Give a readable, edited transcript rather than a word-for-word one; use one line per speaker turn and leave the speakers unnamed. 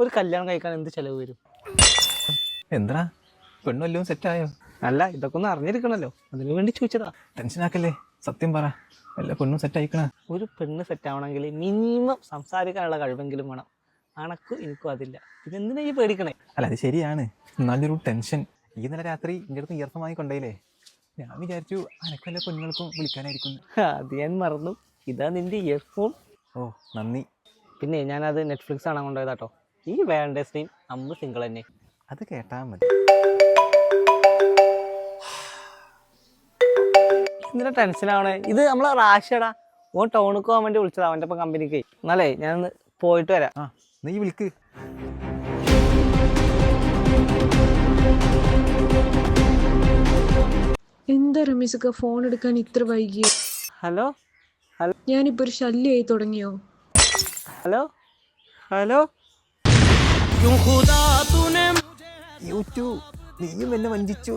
ഒരു കല്യാണം കഴിക്കാൻ എന്ത് ചെലവ് വരും?
എന്താ പെണ്ണുവല്ലോ സെറ്റായോ?
അല്ല, ഇതൊക്കെ ഒന്ന് അറിഞ്ഞിരിക്കണല്ലോ, അതിനു വേണ്ടി ചോദിച്ചതാ.
ടെൻഷനാക്കല്ലേ, സത്യം പറ, വല്ല പെണ്ണും സെറ്റ് ആയിക്കണ?
ഒരു പെണ്ണ് സെറ്റ് ആവണമെങ്കിൽ മിനിമം സംസാരിക്കാനുള്ള കഴിവെങ്കിലും വേണം. അണക്കും എനിക്കും അതില്ല. ഇതെന്തിനാ ഈ പേടിക്കണേ?
അല്ല അത് ശരിയാണ്, നല്ലൊരു ടെൻഷൻ. ഈ ഇന്നലെ രാത്രി എൻ്റെ അടുത്ത് ഇയർഫോൺ വാങ്ങി കൊണ്ടേലേ, ഞാൻ വിചാരിച്ചു അനക്ക് വല്ല പെണ്ണുങ്ങൾക്കും വിളിക്കാനായിരിക്കും.
അത് ഞാൻ മറന്നു. ഇതാ നിന്റെ ഇയർഫോൺ.
ഓ നന്ദി.
പിന്നെ ഞാനത് നെറ്റ്ഫ്ലിക്സ് ആണ് കൊണ്ടുപോയതാട്ടോ. ഈ വാലന്റൈൻസ് അമ്മ സിംഗിൾ തന്നെ.
അത് കേട്ടാ മതി.
എന്തിനാ ടെൻഷനാവണേ? ഇത് നമ്മളെ റാഷിയടാ. ഓൻ ടൗണിക്ക് പോകാൻ വേണ്ടി വിളിച്ചതാ, അവൻ്റെ ഒപ്പം കമ്പനിക്ക്. എന്നാലേ ഞാനൊന്ന് പോയിട്ട് വരാം.
ആ നീ വിളിക്ക്.
എന്താ രമേശക്ക ഫോൺ എടുക്കാൻ ഇത്ര വൈകിയ?
ഹലോ ഹലോ
ഞാനിപ്പോ ഒരു ശല്യമായി തുടങ്ങിയോ?
Hello hello.
യൂട്യൂബ് നീയും എന്നെ വഞ്ചിച്ചു.